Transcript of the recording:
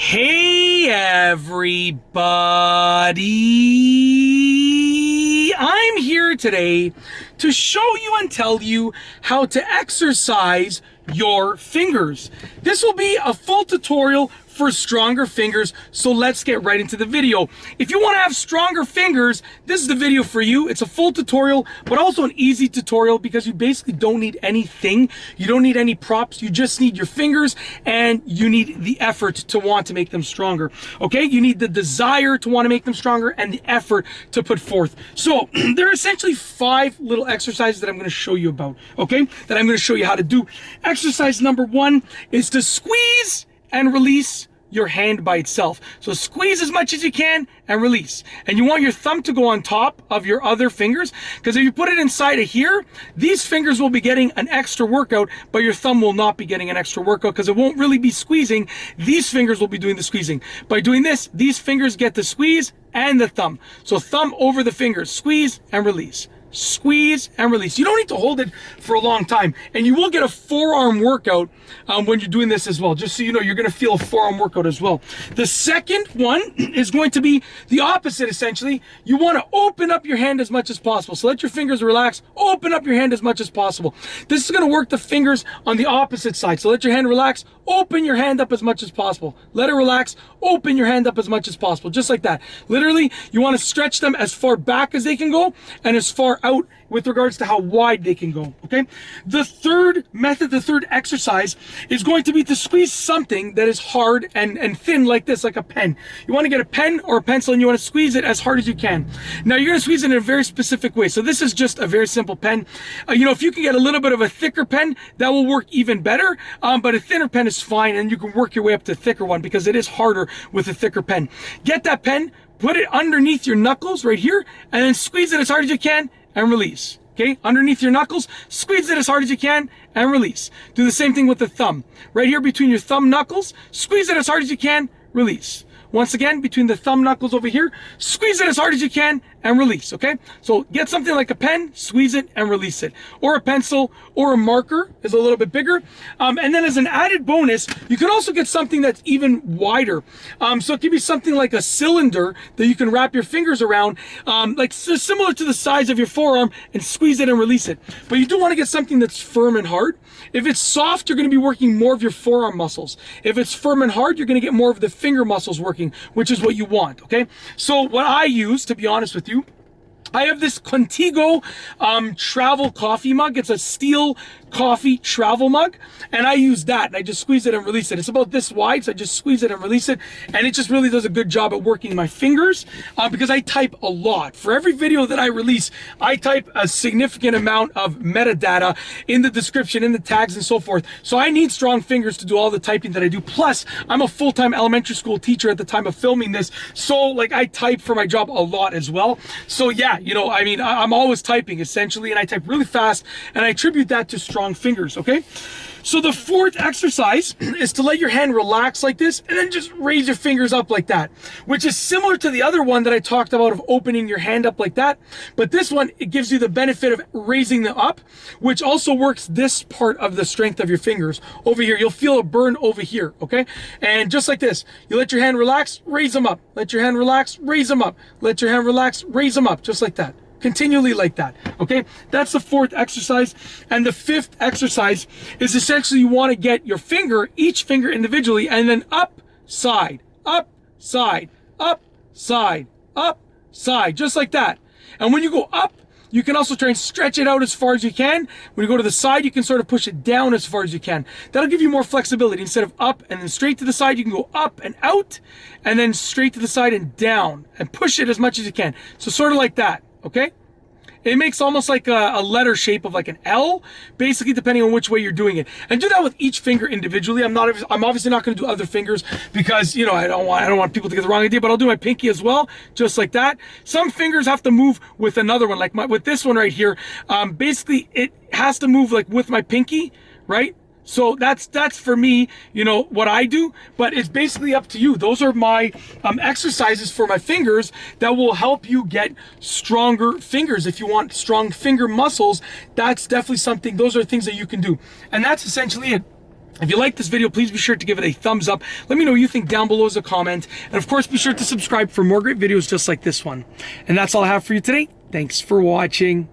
Hey everybody! I'm here today to show you and tell you how to exercise your fingers. This will be a full tutorial for stronger fingers, so let's get right into the video. If you want to have stronger fingers, this is the video for you. It's a full tutorial, but also an easy tutorial because you basically don't need anything. You don't need any props. You just need your fingers and you need the effort to want to make them stronger. Okay, you need the desire to want to make them stronger and the effort to put forth. So there are essentially 5 little exercises that I'm going to show you about, okay, that I'm going to show you how to do. Exercise number 1 is to squeeze and release your hand by itself. So squeeze as much as you can and release. And you want your thumb to go on top of your other fingers, because if you put it inside of here, these fingers will be getting an extra workout, but your thumb will not be getting an extra workout because it won't really be squeezing. These fingers will be doing the squeezing. By doing this, these fingers get the squeeze and the thumb. So thumb over the fingers, squeeze and release. Squeeze and release. You don't need to hold it for a long time, and you will get a forearm workout when you're doing this as well. Just so you know, you're going to feel a forearm workout as well. The second one is going to be the opposite. Essentially, you want to open up your hand as much as possible. So let your fingers relax, open up your hand as much as possible. This is going to work the fingers on the opposite side. So let your hand relax, open your hand up as much as possible. Let it relax, open your hand up as much as possible, just like that. Literally, you want to stretch them as far back as they can go and as far out with regards to how wide they can go, okay? The third method, the third exercise is going to be to squeeze something that is hard and thin like this, like a pen. You want to get a pen or a pencil and you want to squeeze it as hard as you can. Now you're going to squeeze it in a very specific way. So this is just a very simple pen. You know, if you can get a little bit of a thicker pen, that will work even better, but a thinner pen is fine and you can work your way up to a thicker one because it is harder with a thicker pen. Get that pen, put it underneath your knuckles right here, and then squeeze it as hard as you can and release. Okay, underneath your knuckles, squeeze it as hard as you can and release. Do the same thing with the thumb. Right here between your thumb knuckles, squeeze it as hard as you can, release. Once again, between the thumb knuckles over here, squeeze it as hard as you can and release, okay? So get something like a pen, squeeze it and release it. Or a pencil or a marker is a little bit bigger. And then as an added bonus, you can also get something that's even wider. So it could be something like a cylinder that you can wrap your fingers around, like similar to the size of your forearm, and squeeze it and release it. But you do want to get something that's firm and hard. If it's soft, you're going to be working more of your forearm muscles. If it's firm and hard, you're going to get more of the finger muscles working, which is what you want, okay? So what I use, to be honest with you, I have this Contigo travel coffee mug. It's a steel coffee travel mug, and I use that, and I just squeeze it and release it. It's about this wide, so I just squeeze it and release it, and it just really does a good job at working my fingers because I type a lot. For every video that I release, I type a significant amount of metadata in the description, in the tags, and so forth. So I need strong fingers to do all the typing that I do. Plus, I'm a full-time elementary school teacher at the time of filming this, so like I type for my job a lot as well. So yeah, you know, I mean, I'm always typing essentially, and I type really fast, and I attribute that to strong fingers, okay? So the fourth exercise is to let your hand relax like this and then just raise your fingers up like that, which is similar to the other one that I talked about of opening your hand up like that. But this one, it gives you the benefit of raising them up, which also works this part of the strength of your fingers. Over here, you'll feel a burn over here, okay? And just like this, you let your hand relax, raise them up. Let your hand relax, raise them up. Let your hand relax, raise them up, just like that. Continually like that, okay? That's the fourth exercise. And the fifth exercise is essentially you want to get your finger, each finger individually, and then up, side, up, side, up, side, up, side, just like that. And when you go up, you can also try and stretch it out as far as you can. When you go to the side, you can sort of push it down as far as you can. That'll give you more flexibility. Instead of up and then straight to the side, you can go up and out, and then straight to the side and down, and push it as much as you can. So sort of like that. Okay, it makes almost like a letter shape of like an L, basically, depending on which way you're doing it. And do that with each finger individually. I'm obviously not going to do other fingers because, you know, I don't want people to get the wrong idea, but I'll do my pinky as well, just like that. Some fingers have to move with another one, like with this one right here. Basically, it has to move like with my pinky, right? So that's for me, you know, what I do, but it's basically up to you. Those are my exercises for my fingers that will help you get stronger fingers. If you want strong finger muscles, that's definitely something, those are things that you can do. And that's essentially it. If you like this video, please be sure to give it a thumbs up. Let me know what you think down below as a comment. And of course, be sure to subscribe for more great videos just like this one. And that's all I have for you today. Thanks for watching.